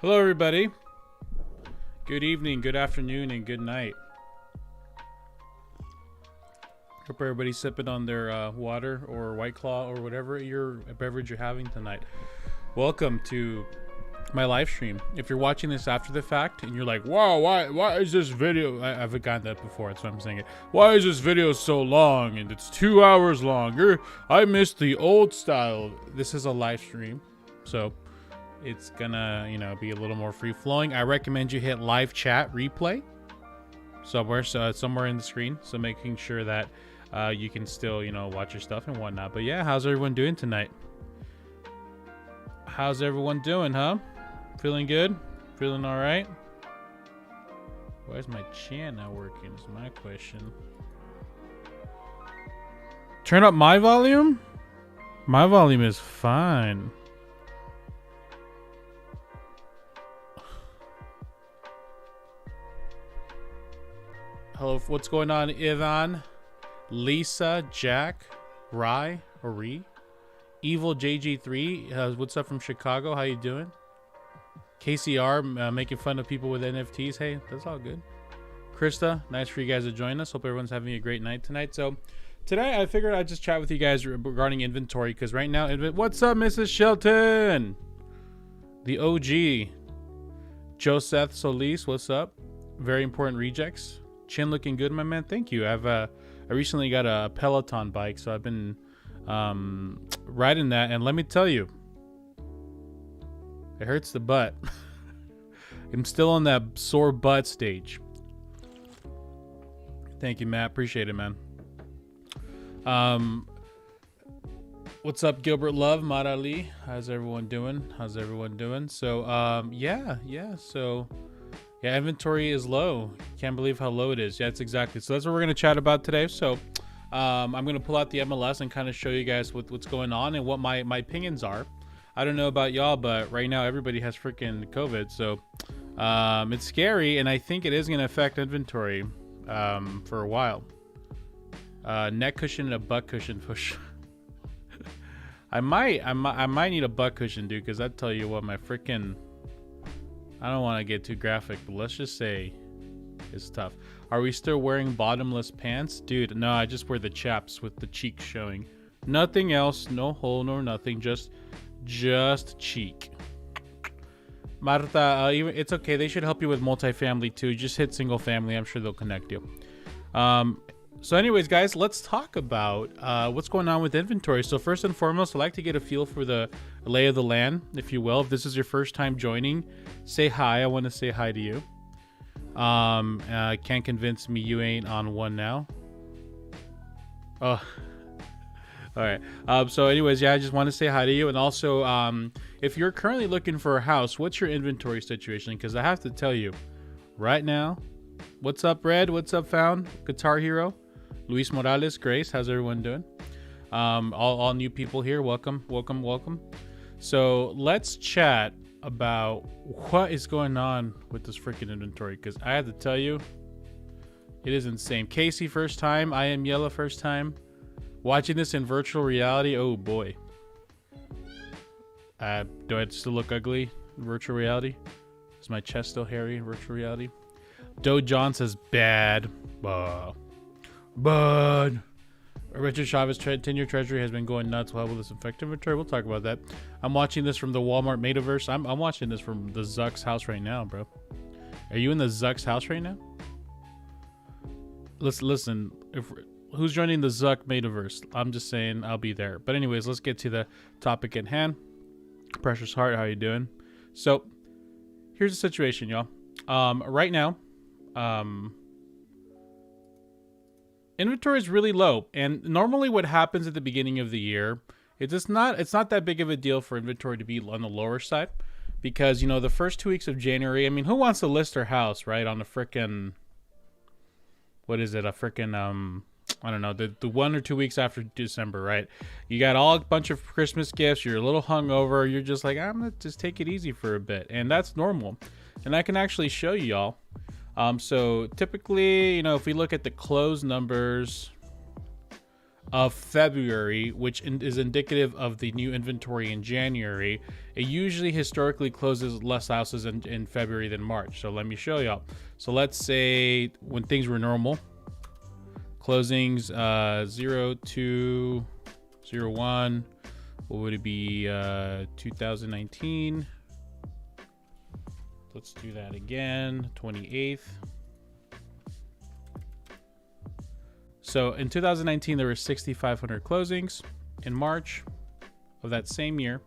Hello, everybody. Good evening, good afternoon, and good night. Hope everybody's sipping on their water or White Claw or whatever beverage you're having tonight. Welcome to my live stream. If you're watching this after the fact and you're like, wow, why is this video? I've gotten that before, that's why I'm saying it. Why is this video so long and it's 2 hours long? I missed the old style. This is a live stream, so it's gonna, be a little more free flowing. I recommend you hit live chat replay somewhere in the screen, so making sure that you can still, watch your stuff and whatnot. But yeah, how's everyone doing tonight? How's everyone doing, huh? Feeling good? Feeling all right? Why is my chat not working is my question. Turn up my volume? My volume is fine. Hello, what's going on, Ivan, Lisa, Jack, Rye, or Ree, Evil JG3, what's up from Chicago? How you doing? KCR, making fun of people with NFTs. Hey, that's all good. Krista, nice for you guys to join us. Hope everyone's having a great night tonight. So today I figured I'd just chat with you guys regarding inventory, because right now, what's up, Mrs. Shelton? The OG. Joseph Solis, what's up? Very important rejects. Chin looking good, my man. Thank you. I recently got a Peloton bike, so I've been riding that, and let me tell you, it hurts the butt. I'm still on that sore butt stage. Thank you, Matt. Appreciate it, man. What's up, Gilbert Love, Mad Ali? How's everyone doing? So yeah, inventory is low. Can't believe how low it is. Yeah, it's exactly. So that's what we're going to chat about today. So I'm going to pull out the MLS and kind of show you guys what's going on and what my opinions are. I don't know about y'all, but right now everybody has freaking COVID. So it's scary, and I think it is going to affect inventory for a while. Neck cushion and a butt cushion push. I might need a butt cushion, dude, because I tell you what, my freaking... I don't want to get too graphic, but let's just say it's tough. Are we still wearing bottomless pants? Dude, no, I just wear the chaps with the cheeks showing. Nothing else, no hole nor nothing, just cheek. Marta, it's okay. They should help you with multifamily too. Just hit single family. I'm sure they'll connect you. So anyways, guys, let's talk about what's going on with inventory. So first and foremost, I'd like to get a feel for the lay of the land, if you will. If this is your first time joining, say hi. I want to say hi to you. Can't convince me you ain't on one now. Oh, all right. So anyways, yeah, I just want to say hi to you. And also, if you're currently looking for a house, what's your inventory situation? Because I have to tell you right now, what's up, Red? What's up, Found? Guitar Hero? Luis Morales, Grace, how's everyone doing? All new people here, welcome. So let's chat about what is going on with this freaking inventory, because I have to tell you, it is insane. Casey, first time. I am Yella, first time. Watching this in virtual reality, oh boy. Do I still look ugly in virtual reality? Is my chest still hairy in virtual reality? Doe John says bad. But Richard Chavez 10-year treasury has been going nuts. How will this affect inventory? We'll talk about that. I'm watching this from the Walmart Metaverse. I'm watching this from the Zuck's house right now, bro. Are you in the Zuck's house right now? Listen. Who's joining the Zuck Metaverse? I'm just saying I'll be there. But anyways, let's get to the topic at hand. Precious Heart, how you doing? So here's the situation, y'all. Right now, inventory is really low, and normally what happens at the beginning of the year, it's not that big of a deal for inventory to be on the lower side, because the first 2 weeks of January, I mean, who wants to list their house right on a frickin', what is it, a frickin' I don't know, the 1 or 2 weeks after December, right? You got a bunch of Christmas gifts, you're a little hungover, you're just like, I'm gonna just take it easy for a bit, and that's normal, and I can actually show you y'all. So typically, if we look at the close numbers of February, which is indicative of the new inventory in January. It usually historically closes less houses in February than March. So let me show y'all. So let's say when things were normal, closings 0, 2, 0, 1. What would it be? 2019. Let's do that again. 28th. So in 2019, there were 6,500 closings. In March of that same year,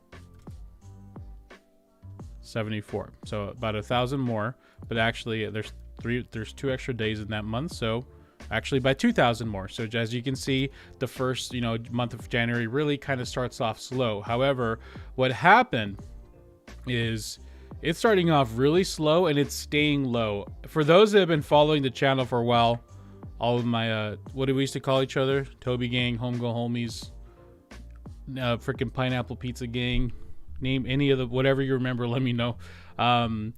74. So about 1,000 more. But actually, there's 2 extra days in that month. So actually by 2,000 more. So as you can see, the first month of January really kind of starts off slow. However, what happened is it's starting off really slow and it's staying low. For those that have been following the channel for a while, all of my what do we used to call each other? Toby gang, home go homies, freaking pineapple pizza gang. Name any of the whatever you remember. Let me know. Freaking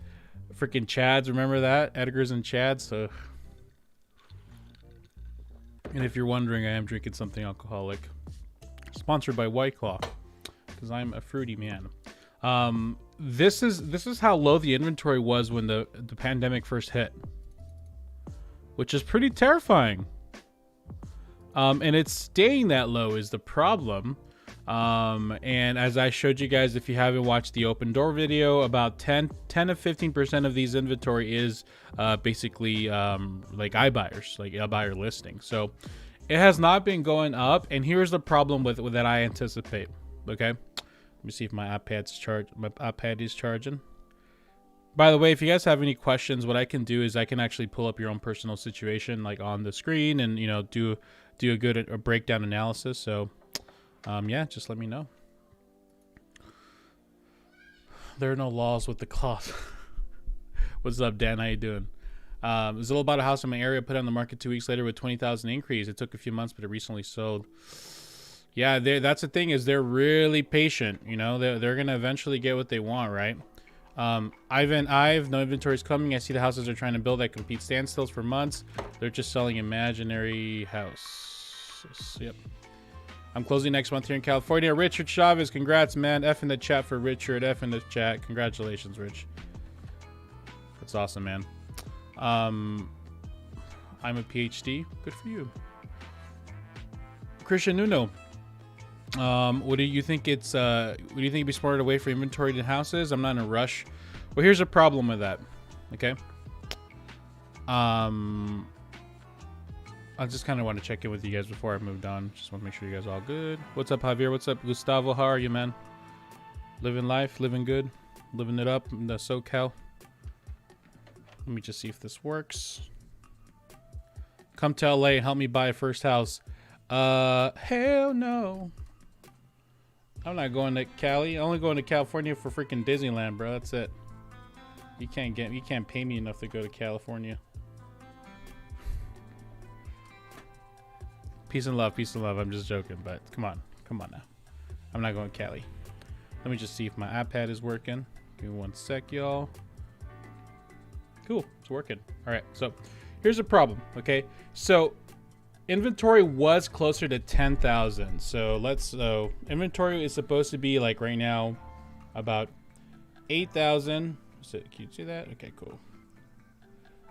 Chads, remember that? Edgar's and Chads. So, and if you're wondering, I am drinking something alcoholic, sponsored by White Claw, because I'm a fruity man. This is how low the inventory was when the pandemic first hit, which is pretty terrifying. And it's staying that low is the problem. And as I showed you guys, if you haven't watched the open door video, about 10 to 15% of these inventory is basically like iBuyers, like iBuyer listings. So it has not been going up. And here's the problem with that I anticipate. Okay, let me see if my iPad is charging. By the way, if you guys have any questions, what I can do is I can actually pull up your own personal situation like on the screen and do a good breakdown analysis. So yeah, just let me know. There are no laws with the cloth. What's up, Dan? How you doing? There's a little about a house in my area put on the market 2 weeks later with 20,000 increase. It took a few months, but it recently sold. Yeah, that's the thing, is they're really patient. They're gonna eventually get what they want, right? I've no inventory's coming. I see the houses are trying to build that compete standstills for months. They're just selling imaginary house. Yep. I'm closing next month here in California. Richard Chavez, congrats, man. F in the chat for Richard. F in the chat. Congratulations, Rich. That's awesome, man. I'm a PhD. Good for you. Christian Nuno. What do you think would you think it'd be smarter to wait for inventory than houses? I'm not in a rush. Well, here's a problem with that. Okay. I just kind of want to check in with you guys before I moved on. Just want to make sure you guys are all good. What's up, Javier? What's up, Gustavo? How are you, man? Living life, living good, living it up in the SoCal. Let me just see if this works. Come to LA and help me buy a first house. Hell no. I'm not going to Cali. I'm only going to California for freaking Disneyland, bro. That's it. You can't pay me enough to go to California. Peace and love, peace and love. I'm just joking, but come on now. I'm not going to Cali. Let me just see if my iPad is working. Give me 1 sec, y'all. Cool, it's working. All right, so here's the problem, okay? So inventory was closer to 10,000. So inventory is supposed to be like right now about 8,000. So can you see that? Okay, cool.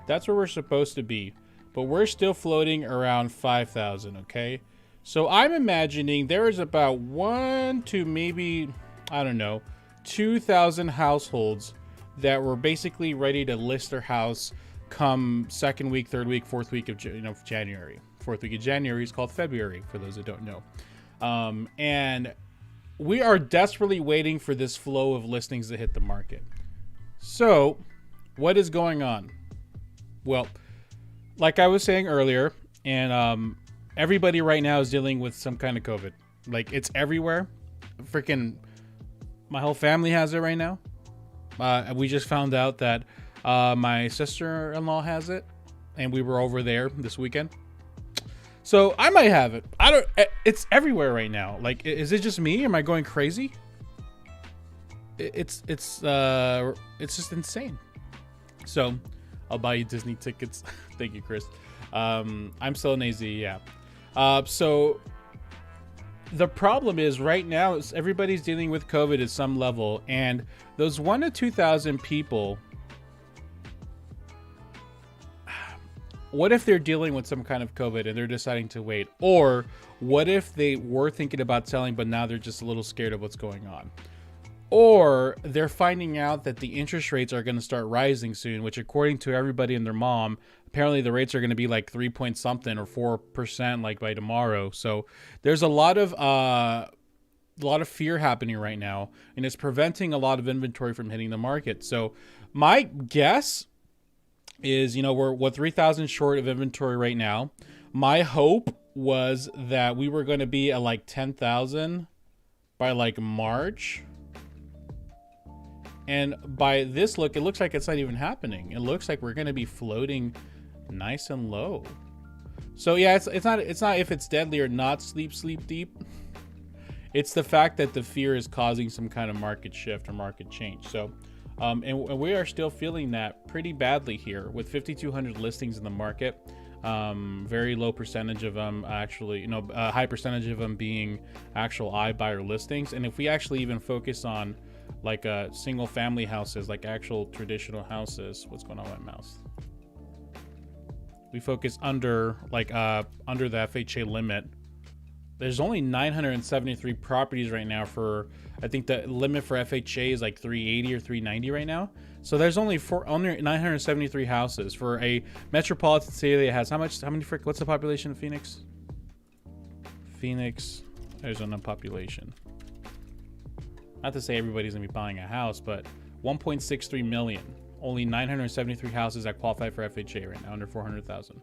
That's where we're supposed to be. But we're still floating around 5,000, okay? So I'm imagining there is about 1 to maybe, I don't know, 2,000 households that were basically ready to list their house come second week, third week, fourth week of January. Fourth week of January is called February, for those that don't know. And we are desperately waiting for this flow of listings to hit the market. So what is going on? Well, like I was saying earlier, and everybody right now is dealing with some kind of COVID. Like, it's everywhere. Freaking, my whole family has it right now. We just found out that my sister-in-law has it, and we were over there this weekend. So I might have it. It's everywhere right now. Like, is it just me? Am I going crazy? It's just insane. So I'll buy you Disney tickets. Thank you, Chris. I'm still in AZ, yeah. So the problem is right now everybody's dealing with COVID at some level, and those 1 to 2,000 people, what if they're dealing with some kind of COVID and they're deciding to wait? Or what if they were thinking about selling, but now they're just a little scared of what's going on? Or they're finding out that the interest rates are going to start rising soon, which according to everybody and their mom, apparently the rates are going to be like 3 point something or 4% like by tomorrow. So there's a lot of fear happening right now, and it's preventing a lot of inventory from hitting the market. So my guess is, we're 3,000 short of inventory right now. My hope was that we were going to be at like 10,000 by like March. And by this look, it looks like it's not even happening. It looks like we're going to be floating nice and low. So yeah, it's not if it's deadly or not, sleep deep. It's the fact that the fear is causing some kind of market shift or market change. So and we are still feeling that pretty badly here with 5,200 listings in the market. Very low percentage of them actually, a high percentage of them being actual iBuyer listings. And if we actually even focus on like single family houses, like actual traditional houses, what's going on with my mouse? We focus under the FHA limit. There's only 973 properties right now for, I think the limit for FHA is like 380 or 390 right now. So there's only 973 houses for a metropolitan city that has what's the population of Phoenix? There's a population. Not to say everybody's gonna be buying a house, but 1.63 million. Only 973 houses that qualify for FHA right now, under 400,000.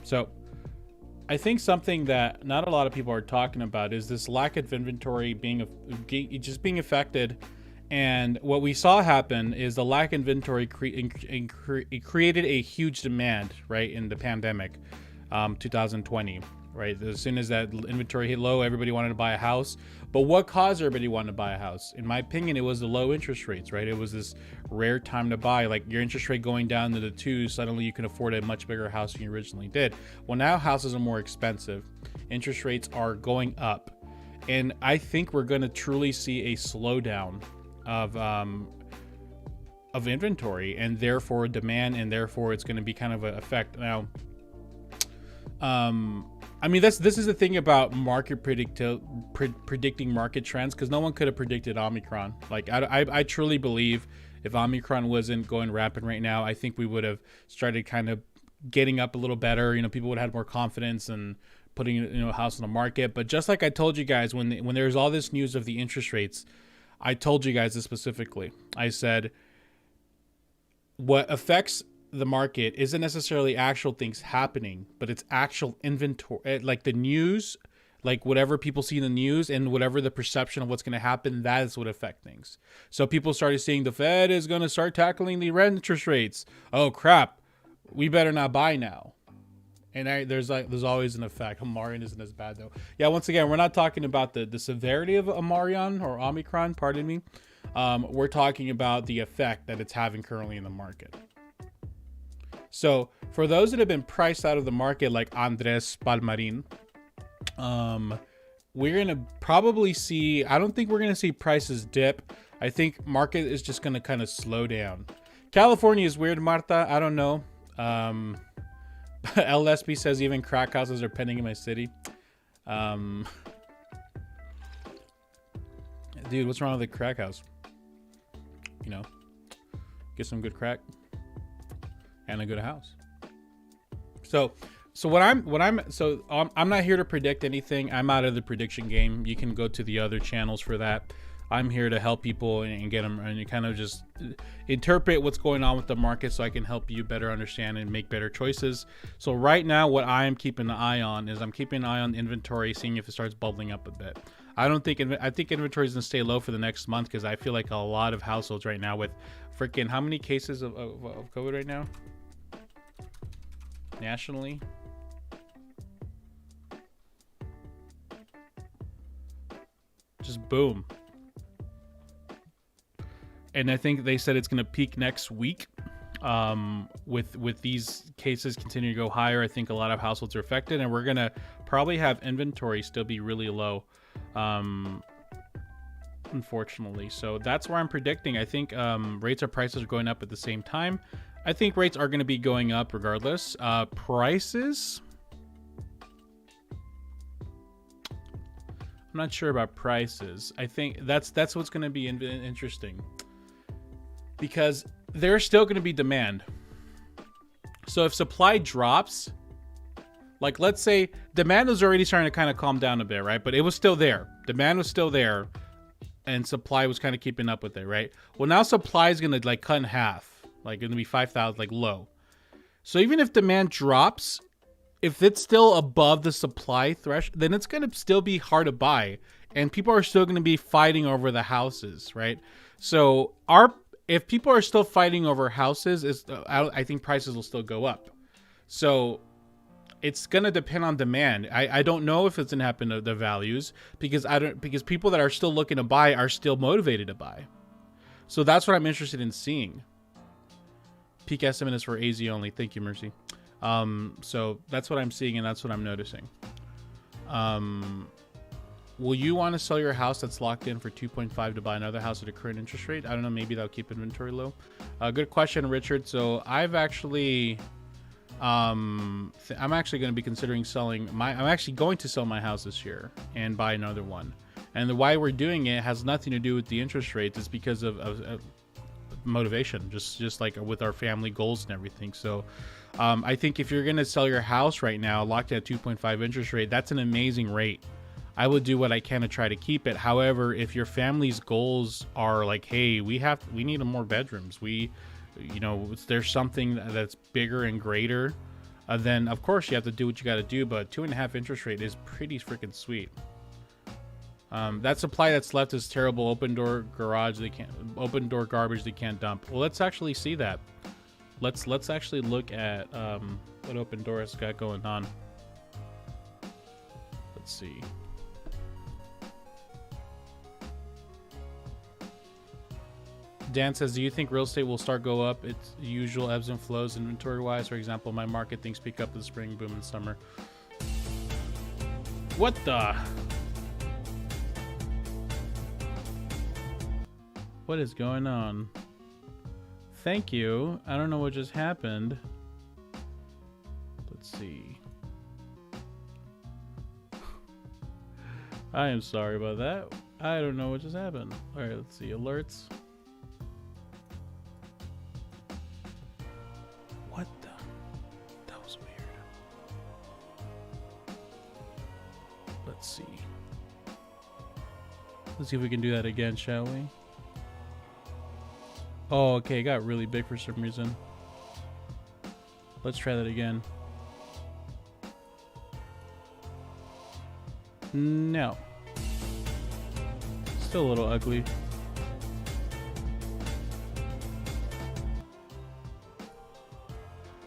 So I think something that not a lot of people are talking about is this lack of inventory being affected. And what we saw happen is the lack of inventory created a huge demand, right, in the pandemic, 2020. Right, as soon as that inventory hit low, everybody wanted to buy a house. But what caused everybody wanting to buy a house? In my opinion, it was the low interest rates, right? It was this rare time to buy. Like your interest rate going down to the 2s, suddenly you can afford a much bigger house than you originally did. Well, now houses are more expensive. Interest rates are going up. And I think we're going to truly see a slowdown of inventory, and therefore demand, and therefore it's going to be kind of an effect. Now, I mean, this is the thing about predicting market trends, because no one could have predicted Omicron. Like, I truly believe if Omicron wasn't going rampant right now, I think we would have started kind of getting up a little better. People would have had more confidence and putting a house on the market. But just like I told you guys, when there's all this news of the interest rates, I told you guys this specifically. I said, what affects the market isn't necessarily actual things happening, but it's actual inventory, like the news, like whatever people see in the news and whatever the perception of what's going to happen, that is what affect things. So people started seeing the Fed is going to start tackling the interest rates. Oh crap, we better not buy now. And there's always an effect. Omicron isn't as bad though. Yeah, once again, we're not talking about the severity of Omicron, pardon me. We're talking about the effect that it's having currently in the market. So for those that have been priced out of the market, like Andres Palmarin, we're going to probably see, I don't think we're going to see prices dip. I think market is just going to kind of slow down. California is weird, Marta. I don't know. LSP says even crack houses are pending in my city. Dude, what's wrong with a crack house? Get some good crack and a good house. So I'm not here to predict anything. I'm out of the prediction game. You can go to the other channels for that. I'm here to help people and get them, and you kind of just interpret what's going on with the market so I can help you better understand and make better choices. So right now, what I am keeping an eye on is I'm keeping an eye on inventory, seeing if it starts bubbling up a bit. I think inventory is going to stay low for the next month, because I feel like a lot of households right now with freaking how many cases of COVID right now? Nationally? Just boom. And I think they said it's going to peak next week. With these cases continuing to go higher, I think a lot of households are affected, and we're gonna probably have inventory still be really low, unfortunately. So that's where I'm predicting. I think rates or prices are going up at the same time. I think rates are going to be going up regardless. Prices, I'm not sure about prices. I think that's what's going to be interesting, because there's still going to be demand. So if supply drops, like let's say demand was already starting to kind of calm down a bit, right? But it was still there. Demand was still there, and supply was kind of keeping up with it, right? Well, now supply is going to like cut in half, like going to be 5,000, like low. So even if demand drops, if it's still above the supply threshold, then it's going to still be hard to buy, and people are still going to be fighting over the houses, right? So if people are still fighting over houses, I think prices will still go up. So it's going to depend on demand. I don't know if it's going to happen to the values, because people that are still looking to buy are still motivated to buy. So that's what I'm interested in seeing. Peak estimate is for AZ only. Thank you, Mercy. So that's what I'm seeing, and that's what I'm noticing. Will you want to sell your house that's locked in for 2.5 to buy another house at a current interest rate? I don't know. Maybe that'll keep inventory low. Good question, Richard. So I've actually, I'm actually going to be considering selling I'm actually going to sell my house this year and buy another one. And why we're doing it has nothing to do with the interest rates. It's because of motivation, just like with our family goals and everything. So I think if you're going to sell your house right now, locked at 2.5 interest rate, that's an amazing rate. I would do what I can to try to keep it. However, if your family's goals are like, hey, we need more bedrooms, there's something that's bigger and greater, then of course you have to do what you got to do. But 2.5 interest rate is pretty freaking sweet. That supply that's left is terrible. Open door garbage they can't dump. Well, let's actually see that. Let's actually look at what Open Door has got going on. Let's see. Dan says, do you think real estate will start go up its usual ebbs and flows inventory wise? For example, my market thinks pick up the spring, boom in summer. What the? What is going on? Thank you. I don't know what just happened. Let's see. I am sorry about that. I don't know what just happened. All right, let's see. Alerts. What the? That was weird. Let's see. Let's see if we can do that again, shall we? Oh, okay. It got really big for some reason. Let's try that again. No. Still a little ugly.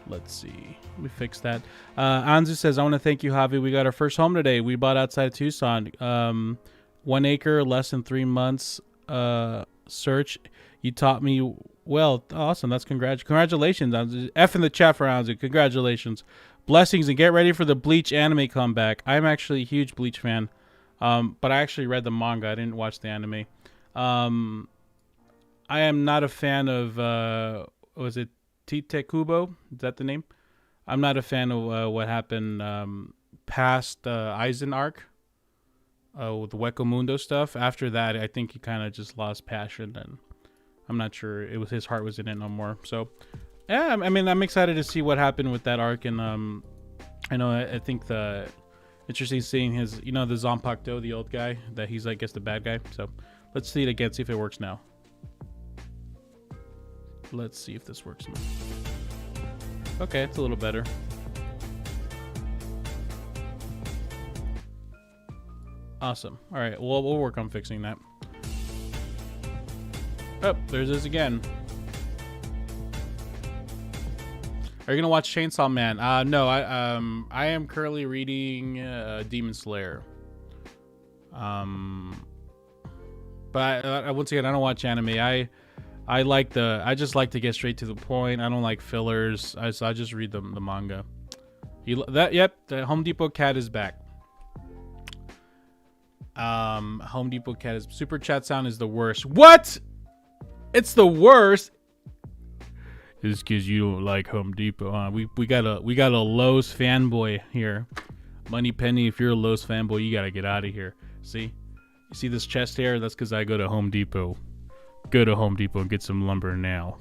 Let's see. Let me fix that. Anzu says, I want to thank you, Javi. We got our first home today. We bought outside of Tucson. 1 acre, less than 3 months. Search. You taught me well. Awesome. That's congratulations. Anzu. F in the chat for Anzu. Congratulations. Blessings, and get ready for the Bleach anime comeback. I'm actually a huge Bleach fan. But I actually read the manga. I didn't watch the anime. I am not a fan of was it Tite Kubo? Is that the name? I'm not a fan of what happened past Aizen arc. With the Hueco Mundo stuff. After that, I think he kind of just lost passion, and I'm not sure it was his heart was in it no more. So, yeah, I mean, I'm excited to see what happened with that arc, and I know I think the interesting seeing his, the Zanpakuto, the old guy, that he's I guess the bad guy. So, let's see it again, see if it works now. Let's see if this works now. Okay, it's a little better. Awesome. All right, we'll work on fixing that. Oh, there's this again. Are you gonna watch Chainsaw Man? No, I am currently reading Demon Slayer. But once again, I don't watch anime. I just like to get straight to the point. I don't like fillers. So I just read the manga. Yep, the Home Depot cat is back. Home Depot cat is super chat sound is the worst. What? It's the worst. It's because you don't like Home Depot, huh? We got a Lowe's fanboy here. Money Penny, if you're a Lowe's fanboy, you gotta get out of here. See? You see this chest hair? That's because I go to Home Depot. Go to Home Depot and get some lumber now.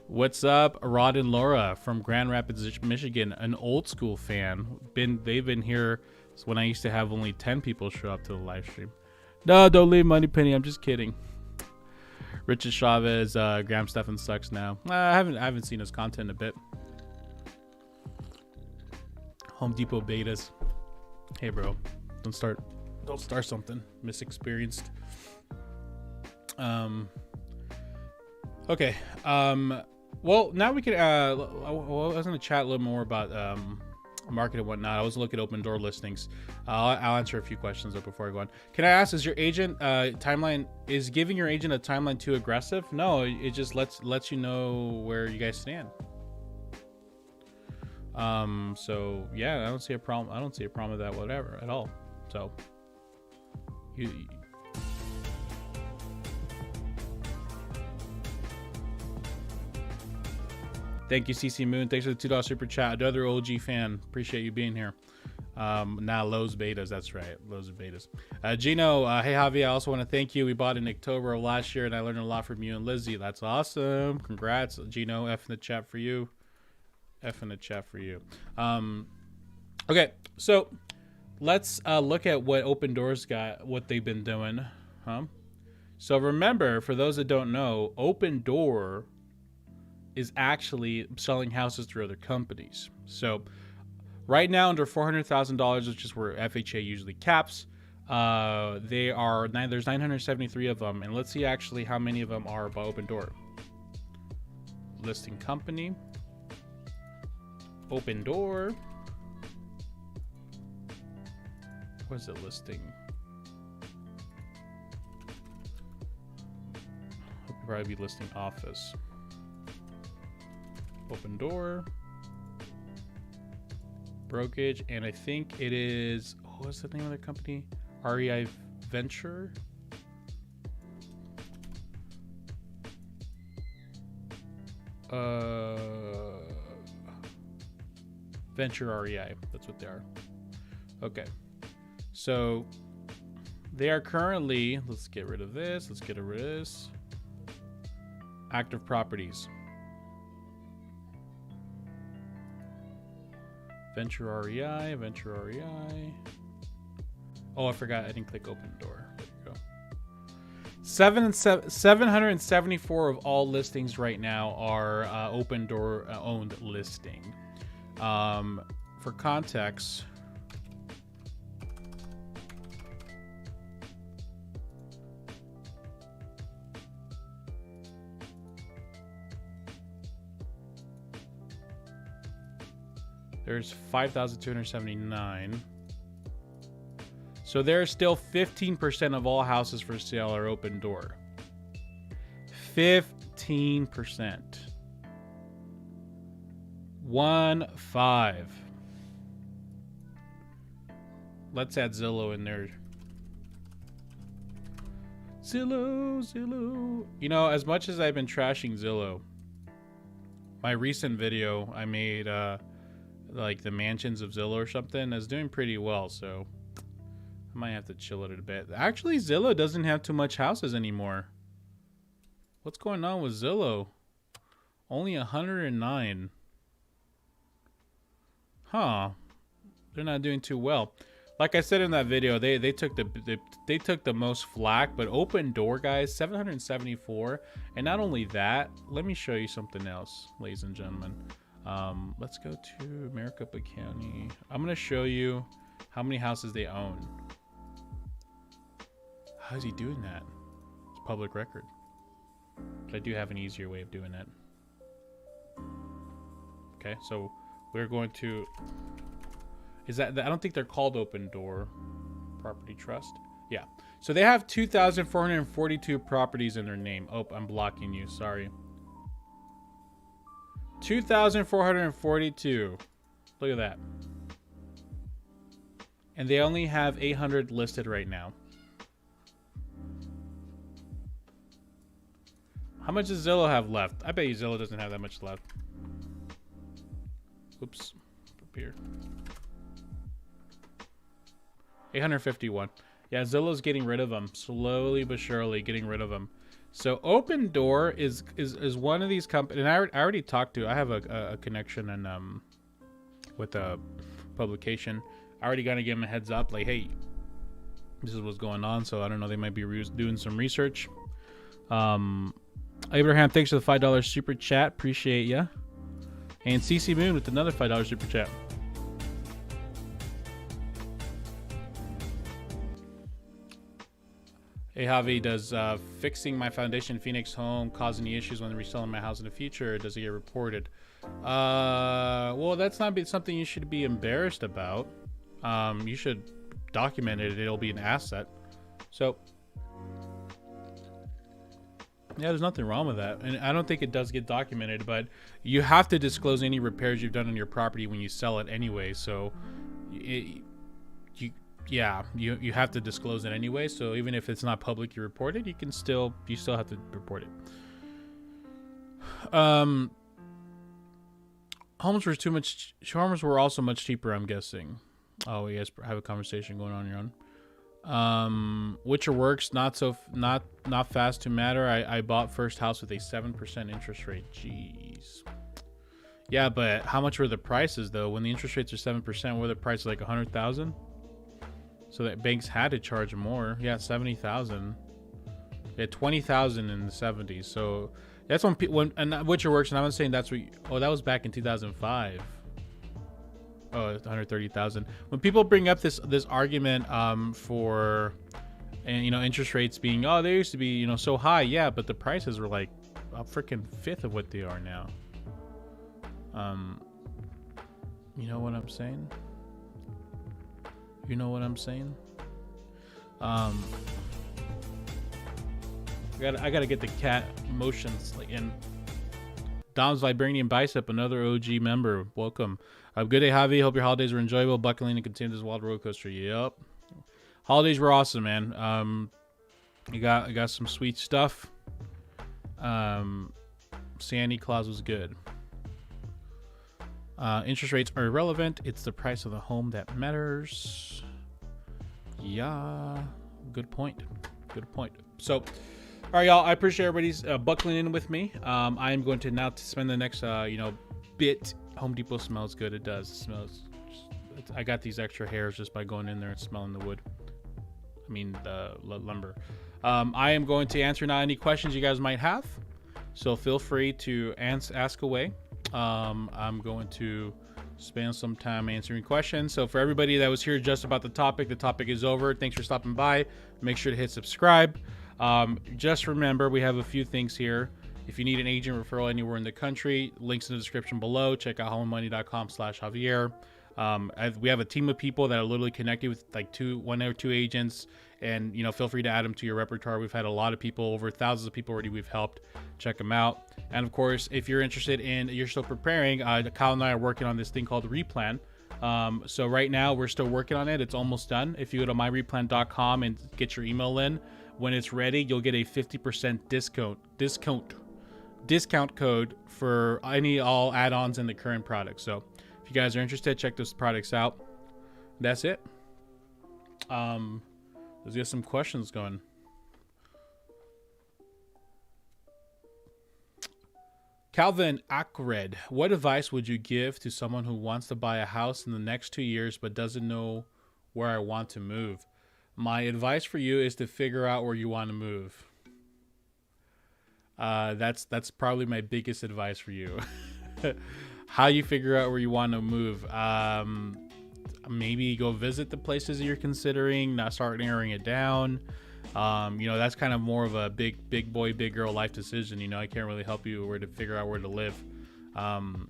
What's up, Rod and Laura from Grand Rapids, Michigan? An old school fan. They've been here when I used to have only 10 people show up to the live stream. No, don't leave Money Penny. I'm just kidding. Richard Chavez, Graham Stephan sucks now. I haven't seen his content in a bit. Home Depot betas. Hey, bro, don't start something. Misexperienced. Okay. Well, now we can. I was gonna chat a little more about market and whatnot. I was looking at open door listings. I'll answer a few questions though before I go on. Can I ask, is your agent timeline, is giving your agent a timeline too aggressive? No, it just lets you know where you guys stand. So yeah, I don't see a problem. I don't see a problem with that whatever at all. So thank you, CC Moon. Thanks for the $2 super chat. Another OG fan. Appreciate you being here. Now Lowe's betas. That's right. Lowe's betas. Gino, hey Javier. I also want to thank you. We bought in October of last year, and I learned a lot from you and Lizzie. That's awesome. Congrats, Gino. F in the chat for you. F in the chat for you. Okay, so let's look at what Open Doors got, what they've been doing. So remember, for those that don't know, Open Door is actually selling houses through other companies. So right now, under $400,000, which is where FHA usually caps, there's 973 of them, and let's see actually how many of them are by Open Door. Listing company, Open Door. What is it listing? I'll probably be listing office. Open Door, brokerage, and I think it is, what's the name of the company? REI Venture. Venture REI, that's what they are. Okay, so they are currently, let's get rid of this, active properties. Venture REI. Oh, I forgot. I didn't click Open Door. There you go. 774 of all listings right now are Open Door owned listing. For context, there's 5,279. So there's still 15% of all houses for sale are Open Door. 15%. 1-5. Let's add Zillow in there. Zillow. You know, as much as I've been trashing Zillow, my recent video I made, like the mansions of Zillow or something, is doing pretty well, so I might have to chill it a bit. Actually, Zillow doesn't have too much houses anymore. What's going on with Zillow? Only 109. Huh. They're not doing too well. Like I said in that video, they took the most flack, but Open Door, guys, 774. And not only that, let me show you something else, ladies and gentlemen. Let's go to Maricopa County. I'm gonna show you how many houses they own. How is he doing that? It's public record. But I do have an easier way of doing that. Okay, so we're going to, is that, I don't think they're called Open Door Property Trust. Yeah. So they have 2,442 properties in their name. Oh, I'm blocking you. Sorry. 2,442. Look at that. And they only have 800 listed right now. How much does Zillow have left? I bet you Zillow doesn't have that much left. Oops. Up here. 851. Yeah, Zillow's getting rid of them. Slowly but surely getting rid of them. So Open Door is one of these companies. And I already talked to. I have a connection and with a publication. I already got to give them a heads up. Like, hey, this is what's going on. So I don't know. They might be doing some research. Abraham, thanks for the $5 super chat. Appreciate ya. And CC Moon with another $5 super chat. Hey Javi, does fixing my foundation Phoenix home cause any issues when reselling my house in the future, or does it get reported? Well, that's not something you should be embarrassed about. You should document it. It'll be an asset. So yeah, there's nothing wrong with that. And I don't think it does get documented, but you have to disclose any repairs you've done on your property when you sell it anyway. So you have to disclose it anyway. So even if it's not publicly reported, you still have to report it. Homes were also much cheaper, I'm guessing. Oh, you guys have a conversation going on your own. Witcher Works, not fast to matter. I bought first house with a 7% interest rate. Jeez. Yeah, but how much were the prices though? When the interest rates are 7%, were the prices like 100,000? So that banks had to charge more. Yeah, 70,000. Yeah, 20,000 in the 70s. So that's when and Witcher Works, and I'm not saying that's what. That was back in 2005. Oh, it's 130,000. When people bring up this argument for, and interest rates being, oh, they used to be so high, yeah, but the prices were like a freaking fifth of what they are now. You know what I'm saying? You know what I'm saying? I gotta get the cat motions like in. Dom's Vibranium Bicep, another OG member. Welcome. Good day, Javi. Hope your holidays were enjoyable. Buckling and continue this wild roller coaster. Yep. Holidays were awesome, man. I got some sweet stuff. Santa Claus was good. Interest rates are irrelevant. It's the price of the home that matters. Yeah. Good point. Good point. So, all right, y'all. I appreciate everybody's buckling in with me. I am going to now spend the next, bit. Home Depot smells good. It does. It smells. I got these extra hairs just by going in there and smelling the wood. I mean, the lumber. I am going to answer now any questions you guys might have. So feel free to ask away. I'm going to spend some time answering questions. So for everybody that was here just about the topic is over. Thanks for stopping by. Make sure to hit subscribe. Just remember, we have a few things here. If you need an agent referral anywhere in the country, links in the description below. Check out homemoney.com/Javier. We have a team of people that are literally connected with like one or two agents, and feel free to add them to your repertoire. We've had a lot of people, over thousands of people already we've helped. Check them out. And of course, if you're interested you're still preparing, Kyle and I are working on this thing called Replan. So right now we're still working on it. It's almost done. If you go to myreplan.com and get your email in, when it's ready, you'll get a 50% discount code for all add-ons in the current product. So if you guys are interested, check those products out. That's it. Let's get some questions going. Calvin Akred, what advice would you give to someone who wants to buy a house in the next 2 years but doesn't know where I want to move? My advice for you is to figure out where you want to move. That's probably my biggest advice for you. How you figure out where you want to move. Maybe go visit the places that you're considering, not start narrowing it down. That's kind of more of a big boy, big girl life decision. I can't really help you where to figure out where to live.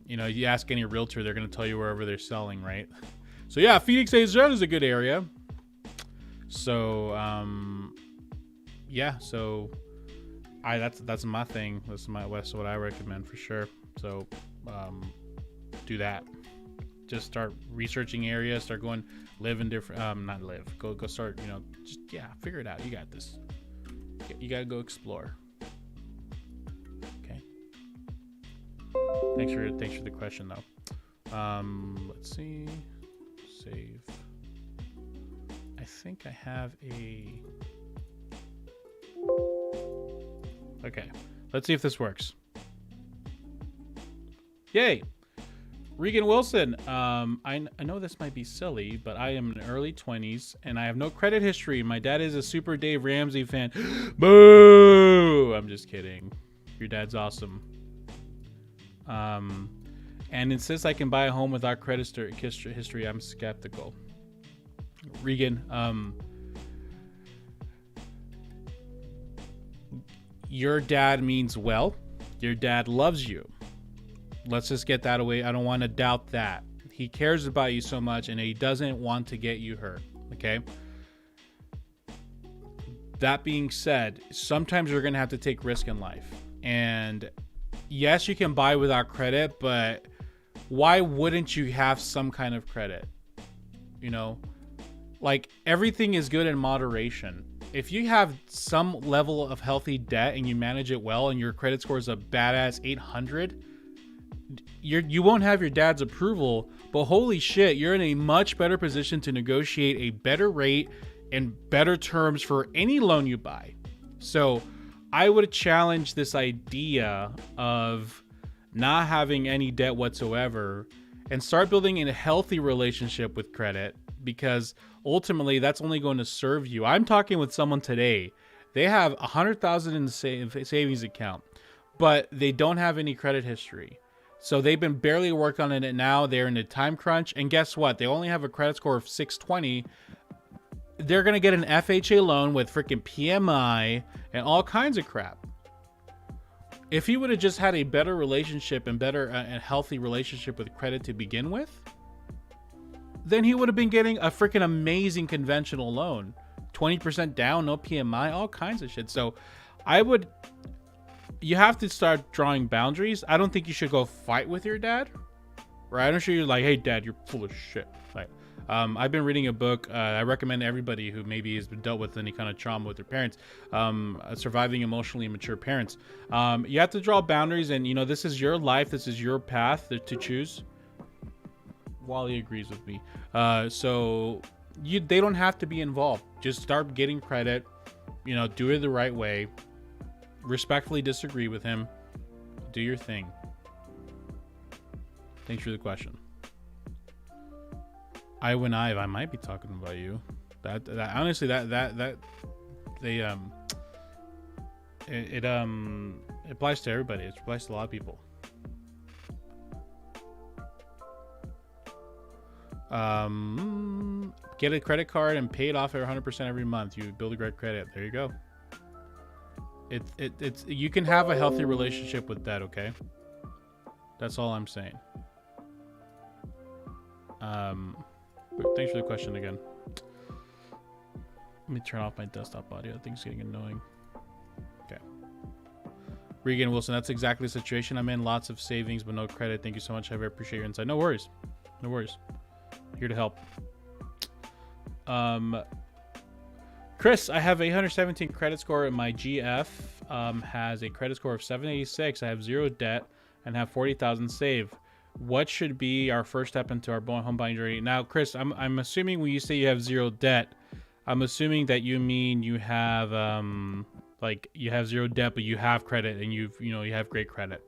You ask any realtor, they're going to tell you wherever they're selling, right? So yeah, Phoenix, Arizona is a good area. So yeah, so that's my thing. That's what I recommend for sure. So do that. Just start researching areas, start going live in different not live, go start, just figure it out. You got this. You gotta go explore. Okay. Thanks for the question though. Let's see. Save. I think I have a. Okay. Let's see if this works. Yay! Regan Wilson. I know this might be silly, but I am in early 20s and I have no credit history. My dad is a super Dave Ramsey fan. Boo! I'm just kidding. Your dad's awesome. And insists I can buy a home without credit history. I'm skeptical. Regan, your dad means well. Your dad loves you. Let's just get that away. I don't want to doubt that. He cares about you so much and he doesn't want to get you hurt. Okay? That being said, sometimes you're going to have to take risk in life. And yes, you can buy without credit, but why wouldn't you have some kind of credit? Like, everything is good in moderation. If you have some level of healthy debt and you manage it well and your credit score is a badass 800, you won't have your dad's approval, but holy shit, you're in a much better position to negotiate a better rate and better terms for any loan you buy. So I would challenge this idea of not having any debt whatsoever and start building a healthy relationship with credit, because ultimately that's only going to serve you. I'm talking with someone today. They have $100,000 in the savings account, but they don't have any credit history. So they've been barely working on it now. They're in a time crunch. And guess what? They only have a credit score of 620. They're going to get an FHA loan with freaking PMI and all kinds of crap. If he would have just had a better relationship and better and healthy relationship with credit to begin with, then he would have been getting a freaking amazing conventional loan. 20% down, no PMI, all kinds of shit. So you have to start drawing boundaries. I don't think you should go fight with your dad, right? I'm sure you're like, hey dad, you're full of shit. Like, I've been reading a book. I recommend everybody who maybe has dealt with any kind of trauma with their parents, Surviving Emotionally Immature Parents. You have to draw boundaries, and this is your life. This is your path to choose. Wally agrees with me. So they don't have to be involved. Just start getting credit, do it the right way. Respectfully disagree with him. Do your thing. Thanks for the question. I might be talking about you. That honestly, it applies to everybody. It applies to a lot of people. Get a credit card and pay it off at 100% every month. You build a great credit. There you go. It's you can have a healthy relationship with that, okay? That's all I'm saying. Thanks for the question again. Let me turn off my desktop audio. I think it's getting annoying. Okay. Regan Wilson, that's exactly the situation I'm in. Lots of savings, but no credit. Thank you so much, Javier. Appreciate your insight. No worries. No worries. Here to help. Chris, I have a 117 credit score, and my GF has a credit score of 786. I have zero debt and have 40,000 saved. What should be our first step into our home buying journey? Now, Chris, I'm assuming when you say you have zero debt, I'm assuming that you mean you have like you have zero debt, but you have credit and you have great credit.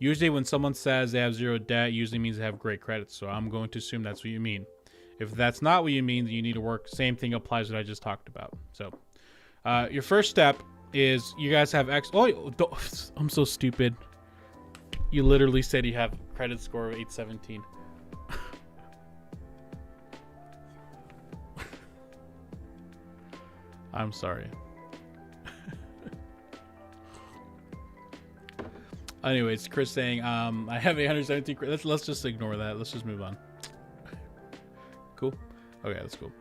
Usually when someone says they have zero debt, usually means they have great credit. So I'm going to assume that's what you mean. If that's not what you mean, then you need to work. Same thing applies to what I just talked about. So your first step is you guys have I'm so stupid. You literally said you have a credit score of 817. I'm sorry. Anyways, Chris saying, I have 117. Let's just ignore that. Let's just move on. Cool. Okay, that's cool.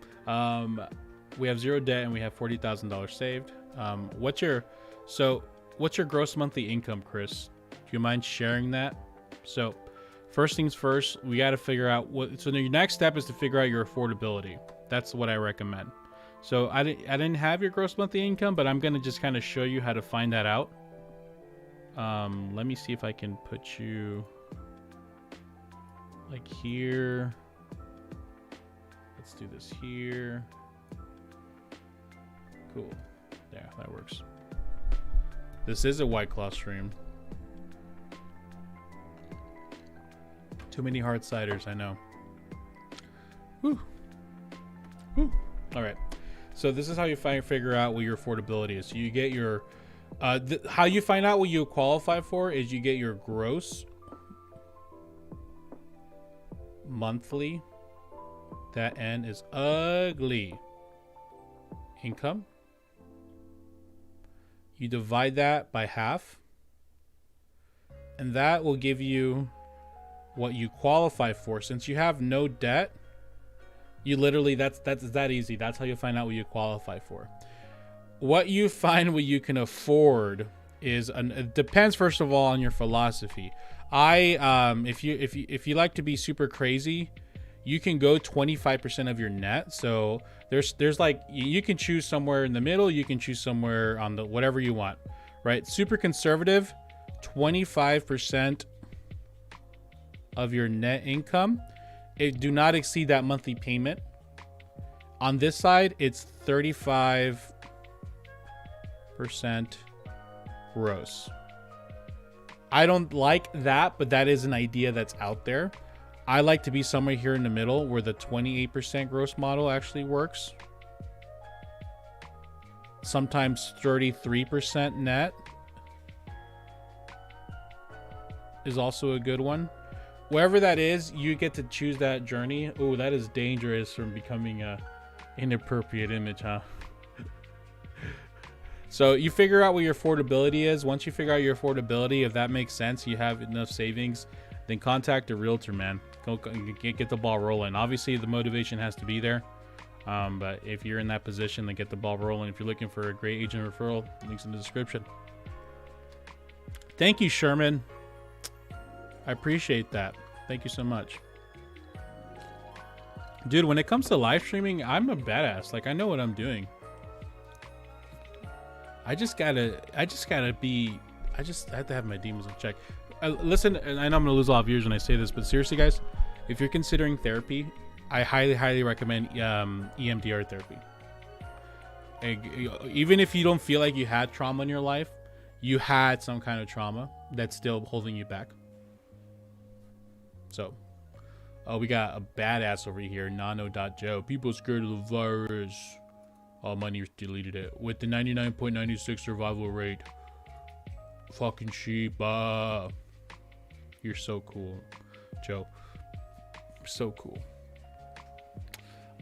we have zero debt and we have $40,000 saved. What's your gross monthly income, Chris? Do you mind sharing that? So first things first, we got to figure out so your next step is to figure out your affordability. That's what I recommend. So I didn't have your gross monthly income, but I'm going to just kind of show you how to find that out. Let me see if I can put you like here. Let's do this here. Cool. Yeah, that works. This is a White Claw stream. Too many hard ciders, I know. Woo. Woo. All right. So this is how you figure out what your affordability is. So you get your, how you find out what you qualify for is you get your gross monthly, that N is ugly, income. You divide that by half, and that will give you what you qualify for. Since you have no debt, you literally, that's that easy. That's how you find out what you qualify for. What you find what you can afford is it depends first of all on your philosophy. If you like to be super crazy, you can go 25% of your net. So there's like, you can choose somewhere in the middle, you can choose somewhere on the whatever you want, right? Super conservative, 25% of your net income. It do not exceed that monthly payment. On this side, it's 35% gross. I don't like that, but that is an idea that's out there. I like to be somewhere here in the middle where the 28% gross model actually works. Sometimes 33% net is also a good one. Wherever that is, you get to choose that journey. Oh, that is dangerous from becoming a inappropriate image, huh? So you figure out what your affordability is. Once you figure out your affordability, if that makes sense, you have enough savings, then contact a realtor, man. Go get the ball rolling. Obviously, the motivation has to be there. But if you're in that position, then get the ball rolling. If you're looking for a great agent referral, links in the description. Thank you, Sherman. I appreciate that. Thank you so much. Dude, when it comes to live streaming, I'm a badass. Like, I know what I'm doing. I have to have my demons in check. Listen, and I know I'm gonna lose a lot of viewers when I say this, but seriously, guys, if you're considering therapy, I highly recommend EMDR therapy. Even if you don't feel like you had trauma in your life, you had some kind of trauma that's still holding you back. So, we got a badass over here, nano.joe. People scared of the virus. Oh, my news deleted it. With the 99.96 survival rate. Fucking sheep. You're so cool, Joe. So cool.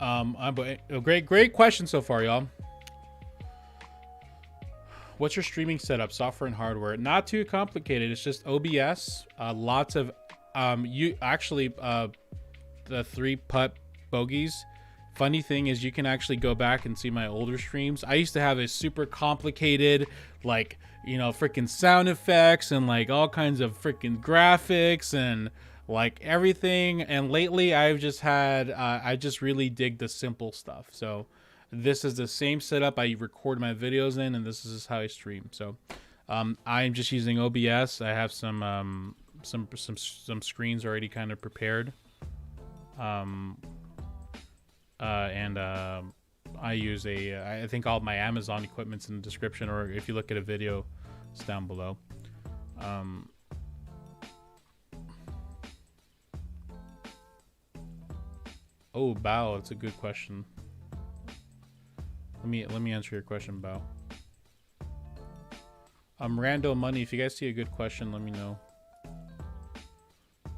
A great question so far, y'all. What's your streaming setup, software and hardware? Not too complicated. It's just OBS. Lots of the 3-putt bogeys. Funny thing is, you can actually go back and see my older streams. I used to have a super complicated, like, freaking sound effects and like all kinds of freaking graphics and like everything. And lately I've just had, I just really dig the simple stuff. So this is the same setup I record my videos in, and this is how I stream. So I'm just using OBS. I have some screens already kind of prepared. I use I think all my Amazon equipment's in the description, or if you look at a video, it's down below. Oh, Bao, that's a good question. Let me answer your question, Bao. Rando Money, if you guys see a good question, let me know.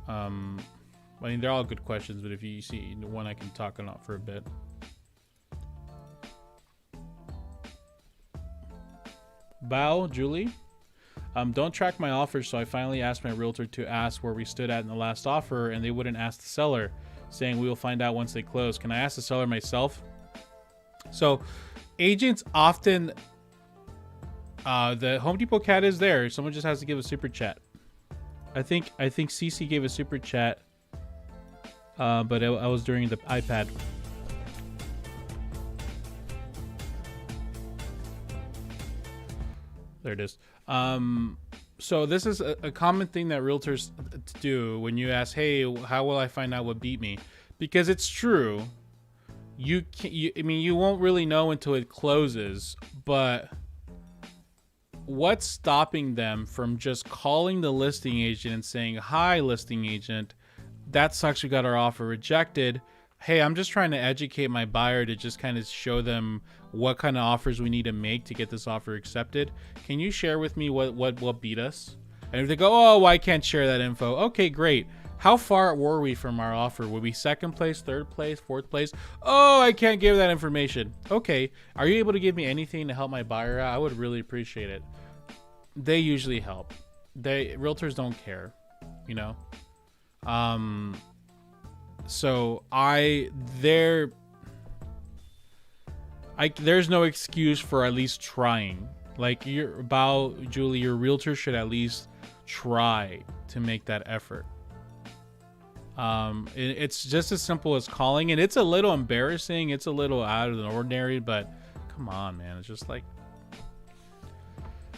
I mean, they're all good questions, but if you see one I can talk on for a bit. Bao, Julie. Don't track my offers, so I finally asked my realtor to ask where we stood at in the last offer, and they wouldn't ask the seller, saying we will find out once they close. Can I ask the seller myself? So agents often, the Home Depot cat is there. Someone just has to give a super chat. I think CC gave a super chat, but I was during the iPad. There it is. So this is a common thing that realtors do when you ask, hey, how will I find out what beat me? Because it's true. I mean, you won't really know until it closes, but what's stopping them from just calling the listing agent and saying, hi, listing agent, that sucks, we got our offer rejected. Hey, I'm just trying to educate my buyer to just kind of show them what kind of offers we need to make to get this offer accepted. Can you share with me what beat us? And if they go, oh, well, I can't share that info. Okay, great. How far were we from our offer? Were we second place, third place, fourth place? Oh, I can't give that information. Okay, are you able to give me anything to help my buyer out? I would really appreciate it. They usually help. Realtors don't care, you know? So there's no excuse for at least trying. Like Julie, your realtor should at least try to make that effort. It's just as simple as calling, and it's a little embarrassing. It's a little out of the ordinary, but come on, man. It's just like,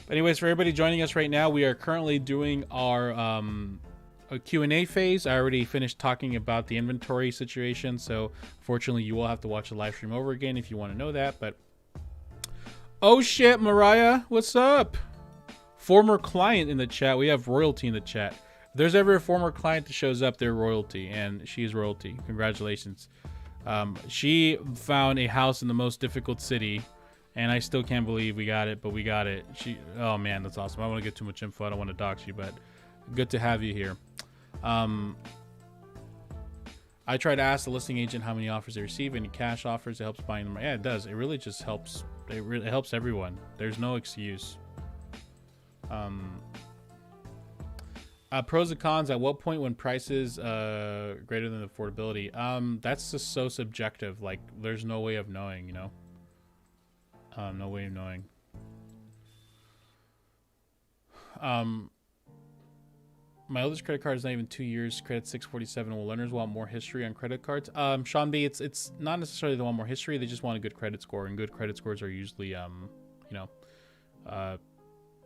but anyways, for everybody joining us right now, we are currently doing our, a Q&A phase. I already finished talking about the inventory situation, so fortunately you will have to watch the live stream over again if you want to know that. But oh shit, Mariah, what's up? Former client in the chat. We have royalty in the chat. If there's ever a former client that shows up, they're royalty, and she's royalty. Congratulations. She found a house in the most difficult city, and I still can't believe we got it, but we got it. Oh man, that's awesome. I don't want to get too much info. I don't want to dox you, but good to have you here. I try to ask the listing agent how many offers they receive, any cash offers. It helps buying them. Yeah, it does. It really just helps. It really helps everyone. There's no excuse. Pros and cons. At what point when prices greater than affordability? That's just so subjective. Like, there's no way of knowing, you know. No way of knowing. My oldest credit card is not even 2 years. Credit 647. Will lenders want more history on credit cards? Sean B, it's not necessarily they want more history. They just want a good credit score, and good credit scores are usually, you know,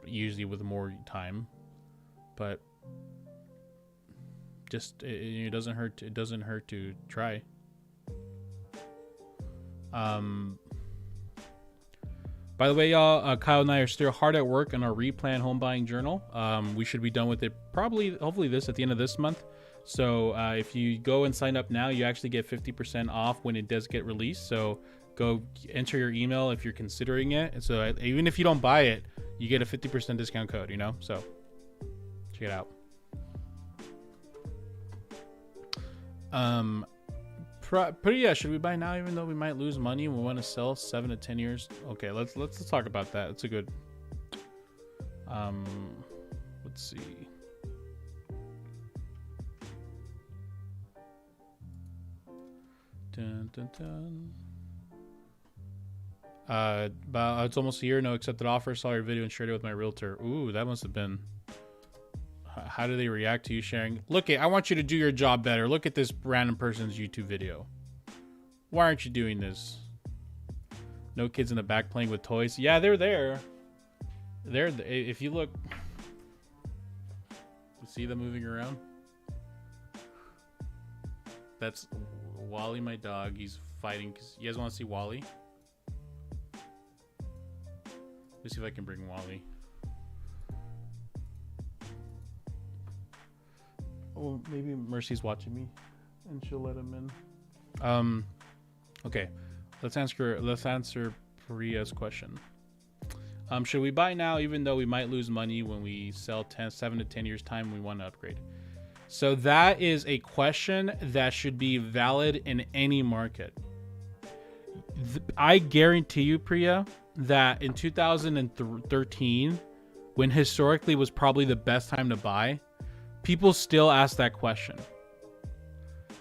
usually with more time. But just it doesn't hurt. It doesn't hurt to try. By the way, y'all, Kyle and I are still hard at work on our replan home buying journal. We should be done with it hopefully at the end of this month. So if you go and sign up now, you actually get 50% off when it does get released. So go enter your email if you're considering it. And so even if you don't buy it, you get a 50% discount code, you know? So check it out. Yeah, should we buy now even though we might lose money and we want to sell 7 to 10 years? Okay, let's talk about that. It's a good let's see. Dun, dun, dun. About it's almost a year. No accepted offer. Saw your video and shared it with my realtor. Ooh, that must have been. How do they react to you sharing? Look, I want you to do your job better. Look at this random person's YouTube video. Why aren't you doing this? No kids in the back playing with toys. Yeah, they're there. If you look, you see them moving around. That's Wally, my dog. He's fighting. You guys want to see Wally? Let's see if I can bring Wally. Oh, maybe Mercy's watching me, and she'll let him in. Okay, let's answer Priya's question. Should we buy now, even though we might lose money when we sell 7 to 10 years time? We want to upgrade. So that is a question that should be valid in any market. I guarantee you, Priya, that in 2013, when historically was probably the best time to buy, people still ask that question.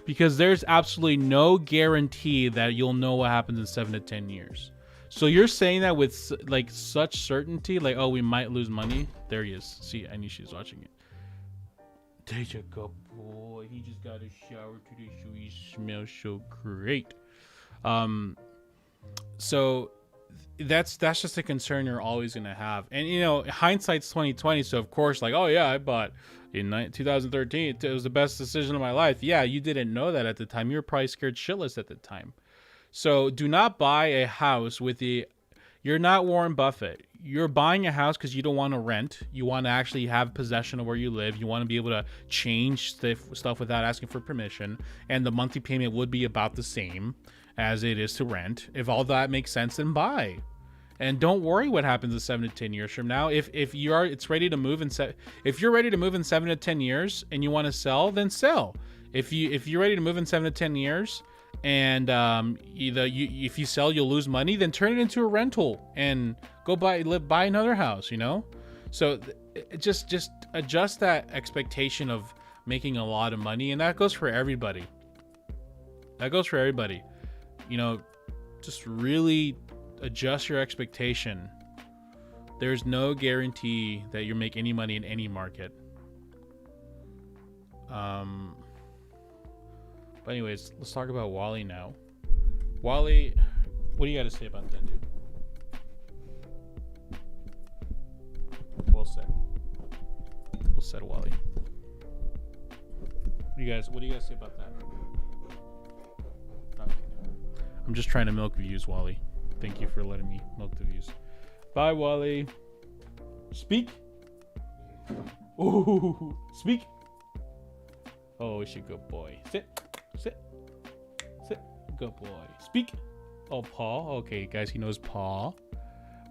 because there's absolutely no guarantee that you'll know what happens in 7 to 10 years. So you're saying that with like such certainty, like, oh, we might lose money. There he is. See, I knew she was watching it. There you go, boy. He just got a shower today, so he smells so great. So that's just a concern you're always gonna have. And you know, hindsight's 2020. So of course, like, oh yeah, I bought in 2013. It was the best decision of my life. Yeah, you didn't know that at the time. You were probably scared shitless at the time. So do not buy a house with the. You're not Warren Buffett. You're buying a house because you don't want to rent. You want to actually have possession of where you live. You want to be able to change stuff without asking for permission. And the monthly payment would be about the same as it is to rent. If all that makes sense, then buy. And don't worry what happens in 7 to 10 years from now. If you are, it's ready to move if you're ready to move in 7 to 10 years and you want to sell, then sell. If you're ready to move in 7 to 10 years and if you sell you'll lose money, then turn it into a rental and go buy another house, you know. So just adjust that expectation of making a lot of money, and that goes for everybody. You know, just really adjust your expectation. There's no guarantee that you'll make any money in any market. But anyways, let's talk about Wally now. Wally, what do you got to say about that, dude? Well said. Well said, Wally. What do you guys say about that? Okay. I'm just trying to milk views, Wally. Thank you for letting me milk the views. Bye, Wally. Speak. Ooh, speak. Oh, it's a good boy. Sit. Good boy. Speak. Oh, Paul. Okay, guys, he knows Paul.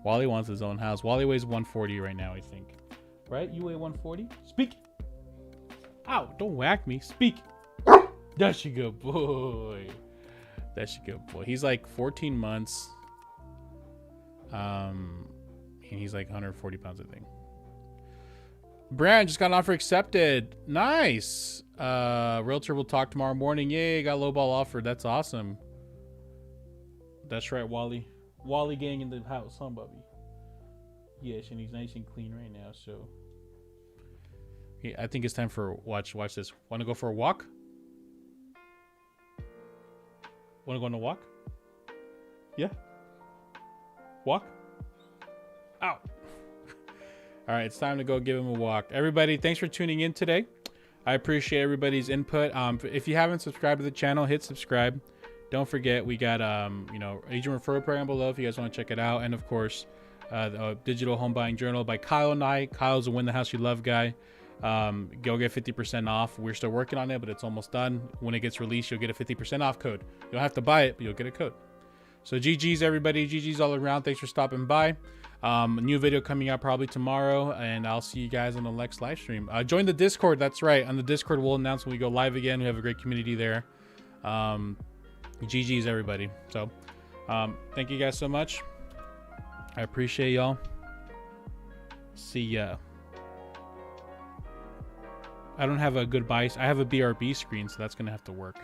Wally wants his own house. Wally weighs 140 right now, I think. Right? You weigh 140? Speak. Ow, don't whack me. Speak. That's a good boy. He's like 14 months. And he's like 140 pounds, I think. Brand just got an offer accepted. Nice. Realtor will talk tomorrow morning. Yay, got lowball offer. That's awesome. That's right, Wally. Wally gang in the house, huh, Bubby? Yes, and he's nice and clean right now, so. Okay, I think it's time for watch this. Want to go for a walk? Want to go on a walk? Yeah? Walk? Ow. All right, it's time to go give him a walk. Everybody, thanks for tuning in today. I appreciate everybody's input. If you haven't subscribed to the channel, hit subscribe. Don't forget, we got agent referral program below if you guys want to check it out, and of course, the digital home buying journal by Kyle and I. Kyle's a win the house you love guy. Go get 50% off. We're still working on it, but it's almost done. When it gets released, you'll get a 50% off code. You'll have to buy it, but you'll get a code. So GG's everybody. GG's all around. Thanks for stopping by. A new video coming out probably tomorrow, and I'll see you guys on the next live stream. Join the Discord. That's right. On the Discord, we'll announce when we go live again. We have a great community there. GG's everybody. So thank you guys so much. I appreciate y'all. See ya. I don't have a good buy. I have a BRB screen, so that's gonna have to work.